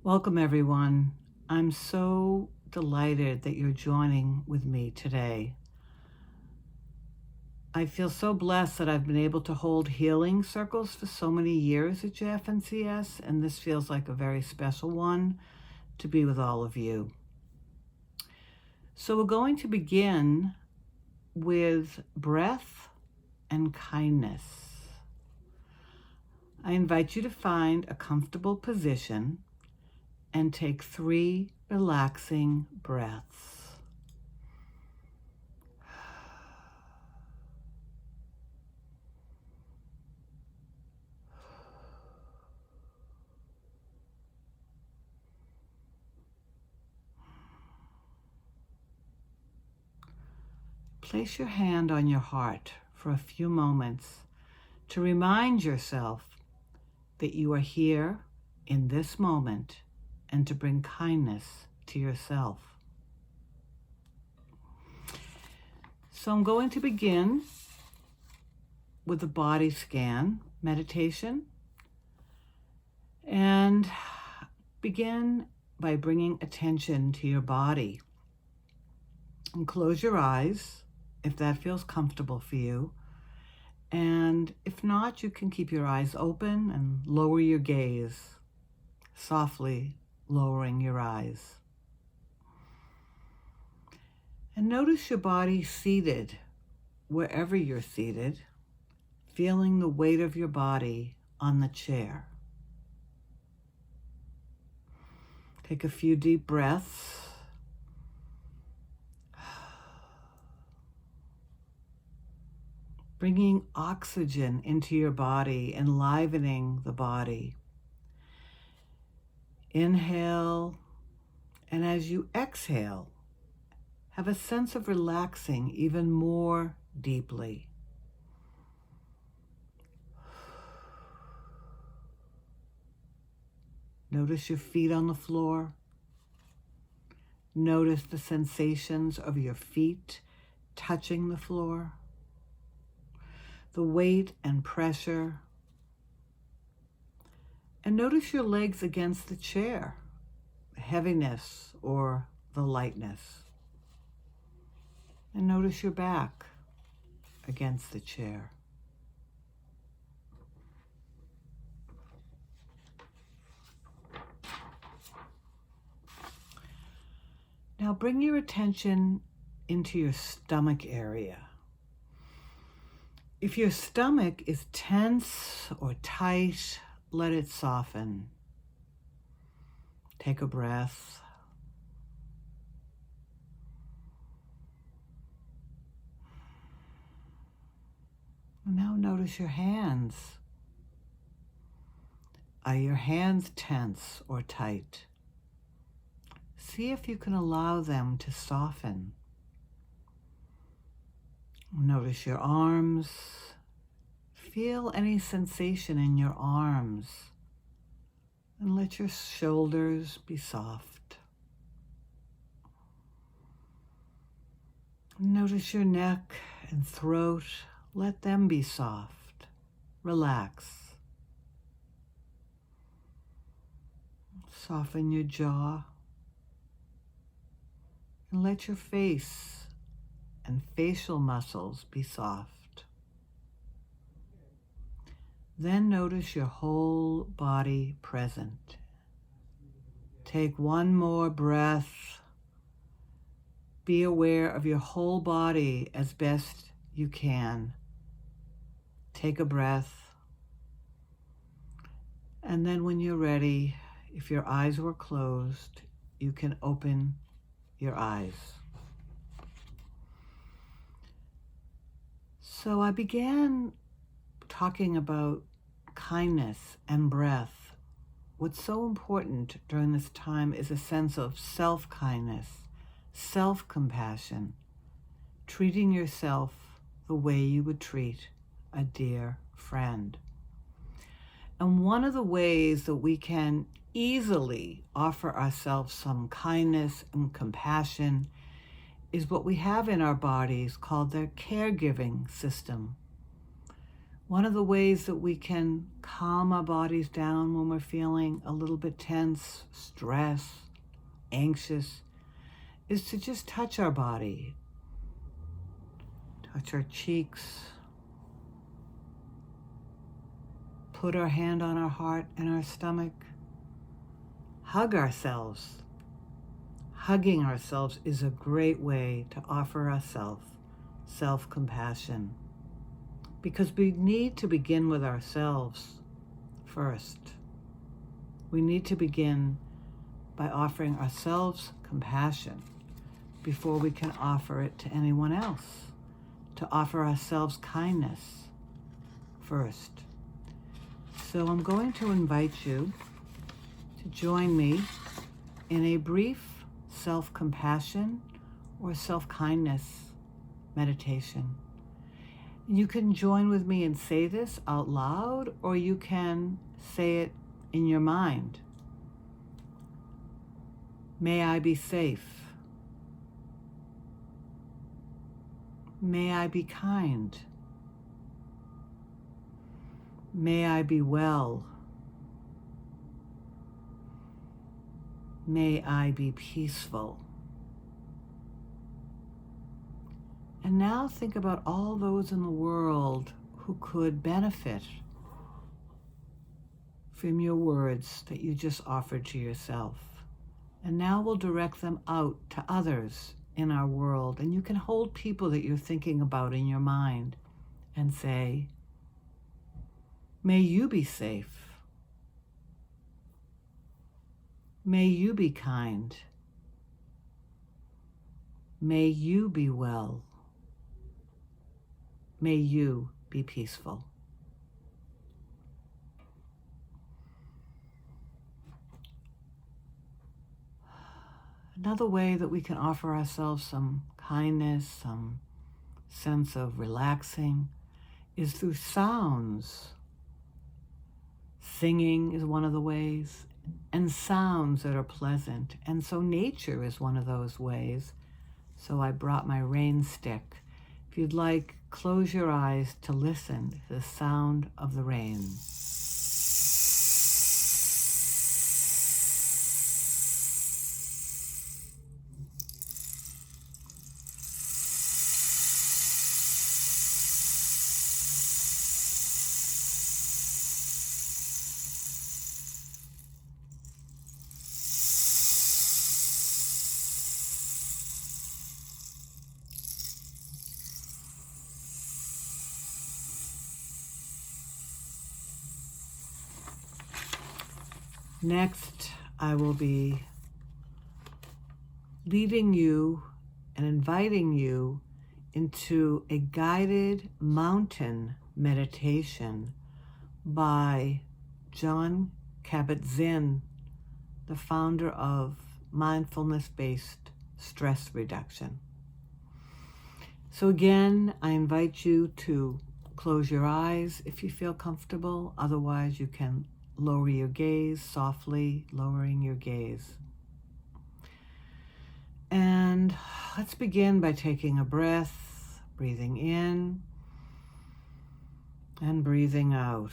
Welcome, everyone. I'm so delighted that you're joining with me today. I feel so blessed that I've been able to hold healing circles for so many years at JF&CS, and this feels like a very special one to be with all of you. So we're going to begin with breath and kindness. I invite you to find a comfortable position and take 3 relaxing breaths. Place your hand on your heart for a few moments to remind yourself that you are here in this moment and to bring kindness to yourself. So I'm going to begin with the body scan meditation and begin by bringing attention to your body. And close your eyes if that feels comfortable for you. And if not, you can keep your eyes open and lower your gaze, softly lowering your eyes. And notice your body seated, wherever you're seated, feeling the weight of your body on the chair. Take a few deep breaths. Bringing oxygen into your body, enlivening the body. Inhale, and as you exhale, have a sense of relaxing even more deeply. Notice your feet on the floor. Notice the sensations of your feet touching the floor. The weight and pressure. And notice your legs against the chair, the heaviness or the lightness. And notice your back against the chair. Now bring your attention into your stomach area. If your stomach is tense or tight, let it soften. Take a breath. Now notice your hands. Are your hands tense or tight? See if you can allow them to soften. Notice your arms. Feel any sensation in your arms. And let your shoulders be soft. Notice your neck and throat. Let them be soft. Relax. Soften your jaw. And let your face and facial muscles be soft. Then notice your whole body present. Take one more breath. Be aware of your whole body as best you can. Take a breath. And then when you're ready, if your eyes were closed, you can open your eyes. So I began talking about kindness and breath. What's so important during this time is a sense of self-kindness, self-compassion, treating yourself the way you would treat a dear friend. And one of the ways that we can easily offer ourselves some kindness and compassion is what we have in our bodies called the caregiving system, One of the ways that we can calm our bodies down when we're feeling a little bit tense, stressed, anxious, is to just touch our body. Touch our cheeks. Put our hand on our heart and our stomach. Hug ourselves. Hugging ourselves is a great way to offer ourselves self-compassion, because we need to begin with ourselves first. We need to begin by offering ourselves compassion before we can offer it to anyone else, to offer ourselves kindness first. So I'm going to invite you to join me in a brief self-compassion or self-kindness meditation. You can join with me and say this out loud, or you can say it in your mind. May I be safe. May I be kind. May I be well. May I be peaceful. And now think about all those in the world who could benefit from your words that you just offered to yourself. And now we'll direct them out to others in our world. And you can hold people that you're thinking about in your mind and say, may you be safe. May you be kind. May you be well. May you be peaceful. Another way that we can offer ourselves some kindness, some sense of relaxing, is through sounds. Singing is one of the ways, and sounds that are pleasant. And so nature is one of those ways. So I brought my rain stick. If you'd like, close your eyes to listen to the sound of the rain. Next, I will be leading you and inviting you into a guided mountain meditation by Jon Kabat-Zinn, the founder of Mindfulness-Based Stress Reduction. So again, I invite you to close your eyes if you feel comfortable. Otherwise, you can lower your gaze, softly lowering your gaze. And let's begin by taking a breath, breathing in and breathing out.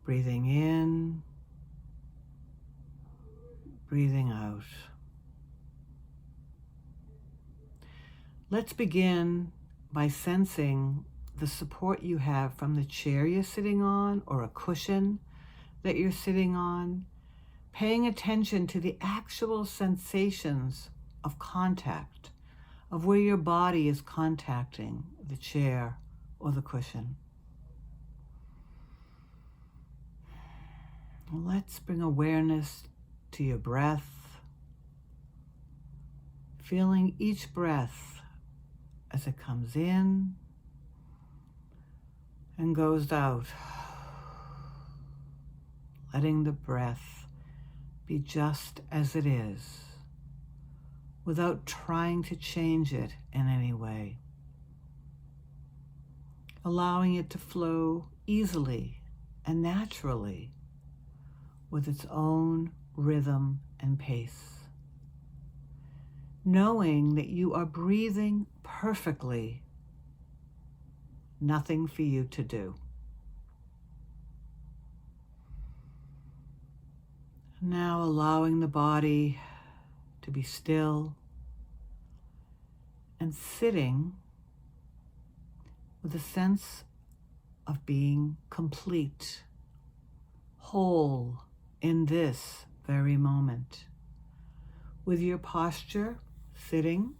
Breathing in, breathing out. Let's begin by sensing the support you have from the chair you're sitting on or a cushion that you're sitting on, paying attention to the actual sensations of contact, of where your body is contacting the chair or the cushion. Let's bring awareness to your breath, feeling each breath as it comes in and goes out, letting the breath be just as it is, without trying to change it in any way, allowing it to flow easily and naturally with its own rhythm and pace. knowing that you are breathing perfectly. Nothing for you to do. Now allowing the body to be still and sitting with a sense of being complete, whole in this very moment. With your posture sitting,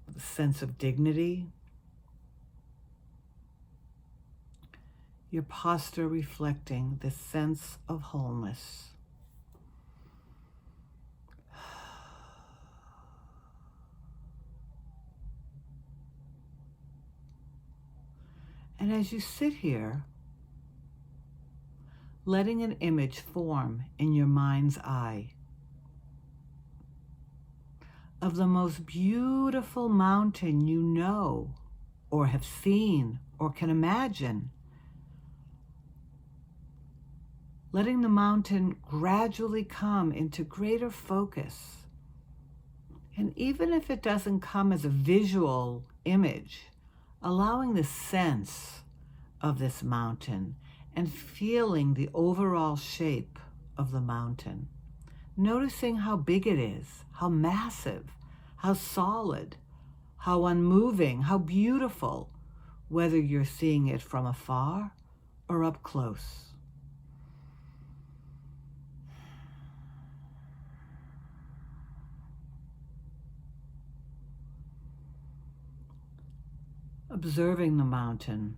with a sense of dignity, your posture reflecting this sense of wholeness. And as you sit here, letting an image form in your mind's eye of the most beautiful mountain you know or have seen or can imagine. Letting the mountain gradually come into greater focus. And even if it doesn't come as a visual image, allowing the sense of this mountain and feeling the overall shape of the mountain. Noticing how big it is, how massive, how solid, how unmoving, how beautiful, whether you're seeing it from afar or up close. Observing the mountain,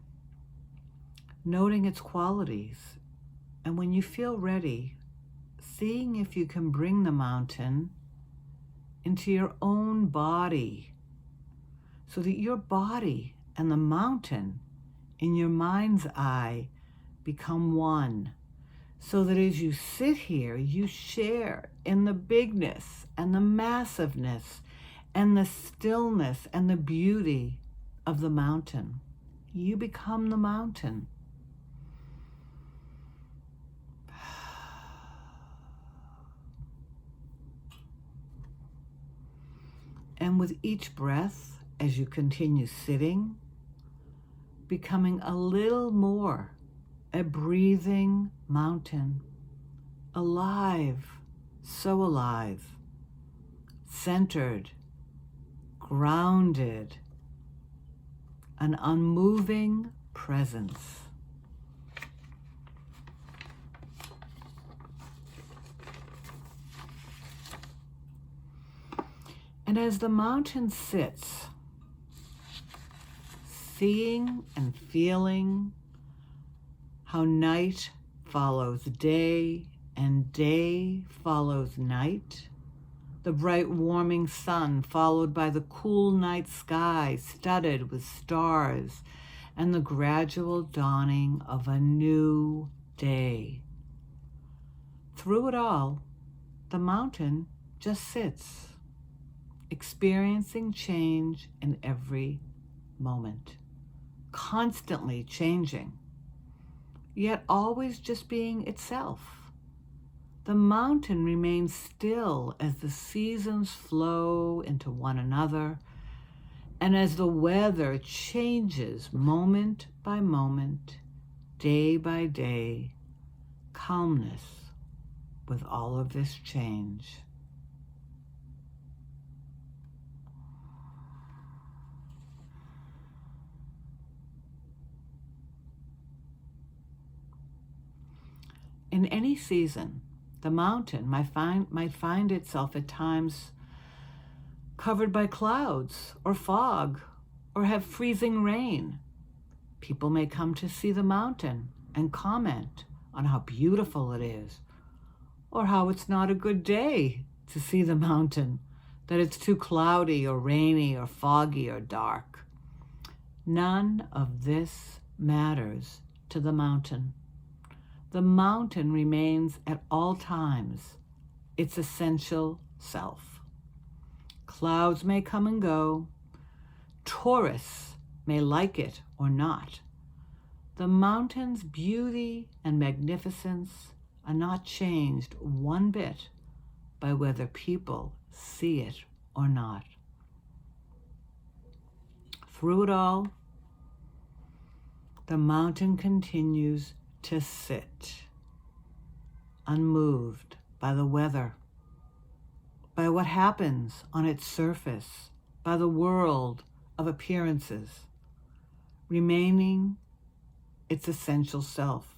noting its qualities, and when you feel ready, seeing if you can bring the mountain into your own body so that your body and the mountain in your mind's eye become one, so that as you sit here, you share in the bigness and the massiveness and the stillness and the beauty of the mountain. You become the mountain. And with each breath, as you continue sitting, becoming a little more a breathing mountain, alive, so alive, centered, grounded, an unmoving presence. And as the mountain sits, seeing and feeling how night follows day and day follows night, the bright warming sun followed by the cool night sky studded with stars, and the gradual dawning of a new day. Through it all, the mountain just sits, experiencing change in every moment, constantly changing, yet always just being itself. The mountain remains still as the seasons flow into one another, and as the weather changes moment by moment, day by day, calmness with all of this change. In any season, the mountain might find itself at times covered by clouds or fog or have freezing rain. People may come to see the mountain and comment on how beautiful it is, or how it's not a good day to see the mountain, that it's too cloudy or rainy or foggy or dark. None of this matters to the mountain. The mountain remains at all times its essential self. Clouds may come and go. Tourists may like it or not. The mountain's beauty and magnificence are not changed one bit by whether people see it or not. Through it all, the mountain continues to sit, unmoved by the weather, by what happens on its surface, by the world of appearances, remaining its essential self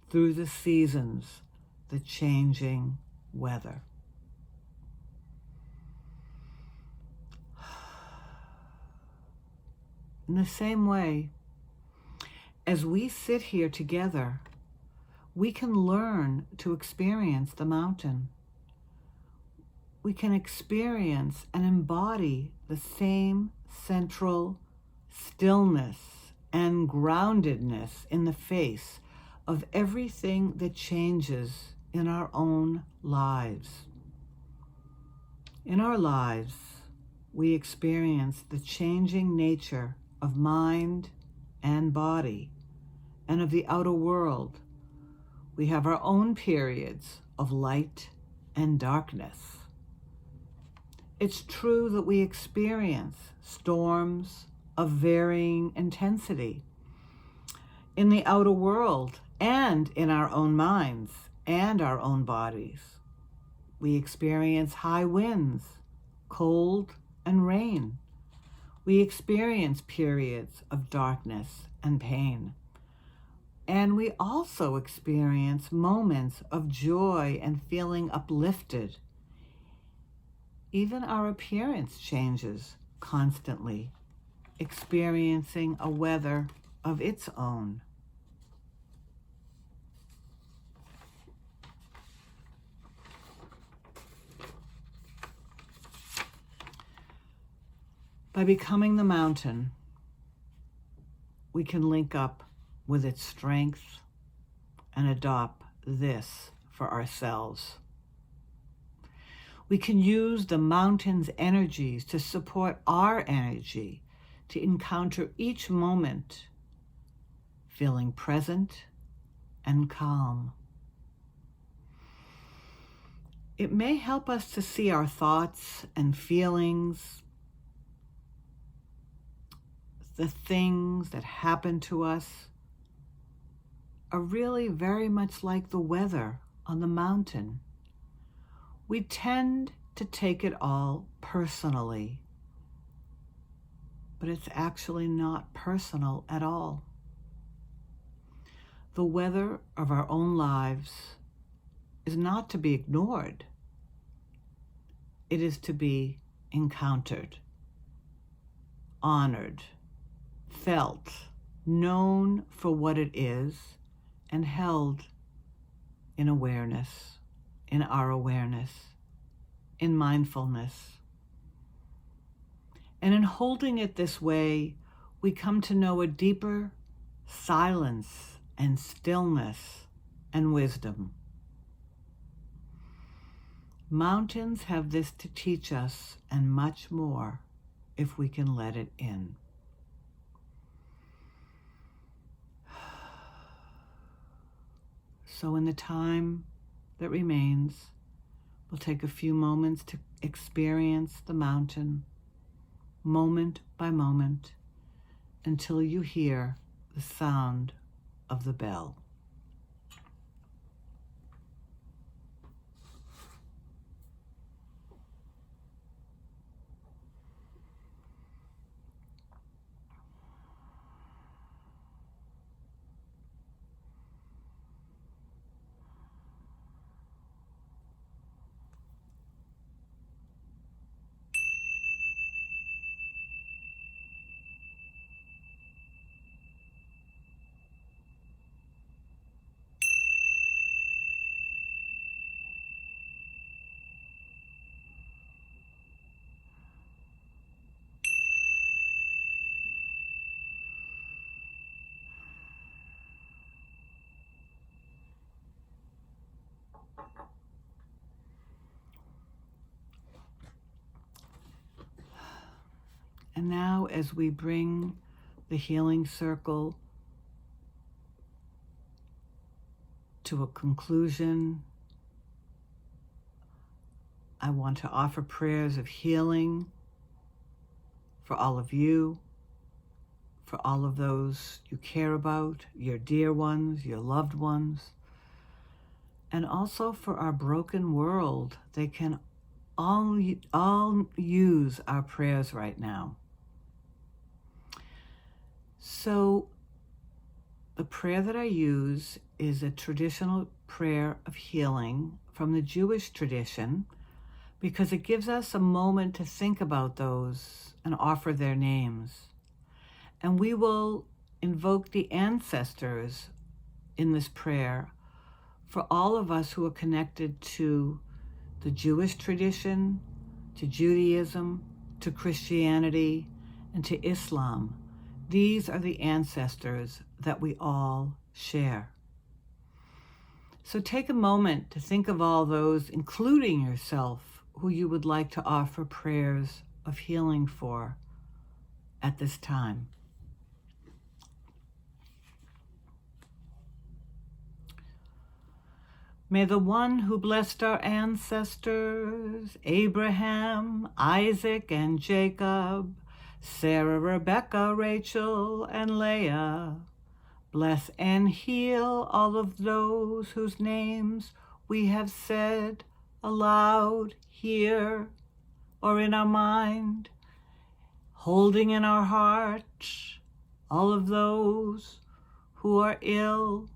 through the seasons, the changing weather. In the same way, as we sit here together, we can learn to experience the mountain. We can experience and embody the same central stillness and groundedness in the face of everything that changes in our own lives. In our lives, we experience the changing nature of mind and body and of the outer world. We have our own periods of light and darkness. It's true that we experience storms of varying intensity in the outer world and in our own minds and our own bodies. We experience high winds, cold and rain. We experience periods of darkness and pain. And we also experience moments of joy and feeling uplifted. Even our appearance changes constantly, experiencing a weather of its own. By becoming the mountain, we can link up with its strength and adopt this for ourselves. We can use the mountain's energies to support our energy, to encounter each moment feeling present and calm. It may help us to see our thoughts and feelings, the things that happen to us, are really very much like the weather on the mountain. We tend to take it all personally, but it's actually not personal at all. The weather of our own lives is not to be ignored. It is to be encountered, honored, felt, known for what it is, and held in awareness, in our awareness, in mindfulness. And in holding it this way, we come to know a deeper silence and stillness and wisdom. Mountains have this to teach us and much more if we can let it in. So in the time that remains, we'll take a few moments to experience the mountain, moment by moment, until you hear the sound of the bell. And now, as we bring the healing circle to a conclusion, I want to offer prayers of healing for all of you, for all of those you care about, your dear ones, your loved ones, and also for our broken world. They can all use our prayers right now. So the prayer that I use is a traditional prayer of healing from the Jewish tradition, because it gives us a moment to think about those and offer their names. And we will invoke the ancestors in this prayer for all of us who are connected to the Jewish tradition, to Judaism, to Christianity, and to Islam. These are the ancestors that we all share. So take a moment to think of all those, including yourself, who you would like to offer prayers of healing for at this time. May the one who blessed our ancestors, Abraham, Isaac, and Jacob, Sarah, Rebecca, Rachel, and Leah, bless and heal all of those whose names we have said aloud here or in our mind, holding in our heart all of those who are ill,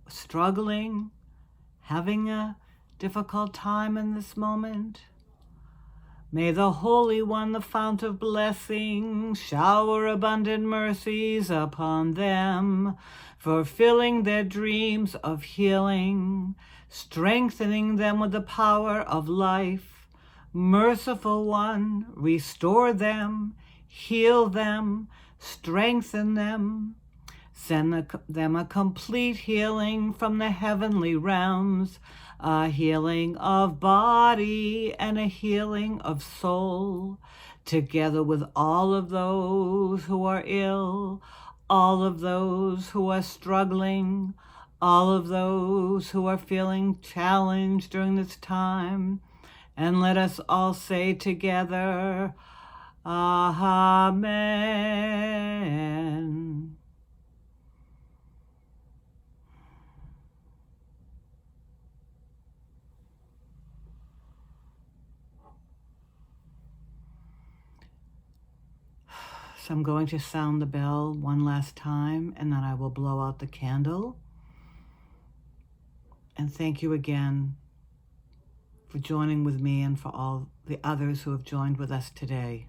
struggling, having a difficult time in this moment. May the Holy One, the fount of blessing, shower abundant mercies upon them, fulfilling their dreams of healing, strengthening them with the power of life. Merciful One, restore them, heal them, strengthen them. Send them a complete healing from the heavenly realms, a healing of body and a healing of soul, together with all of those who are ill, all of those who are struggling, all of those who are feeling challenged during this time. And let us all say together, Amen. So I'm going to sound the bell one last time, and then I will blow out the candle. And thank you again for joining with me and for all the others who have joined with us today.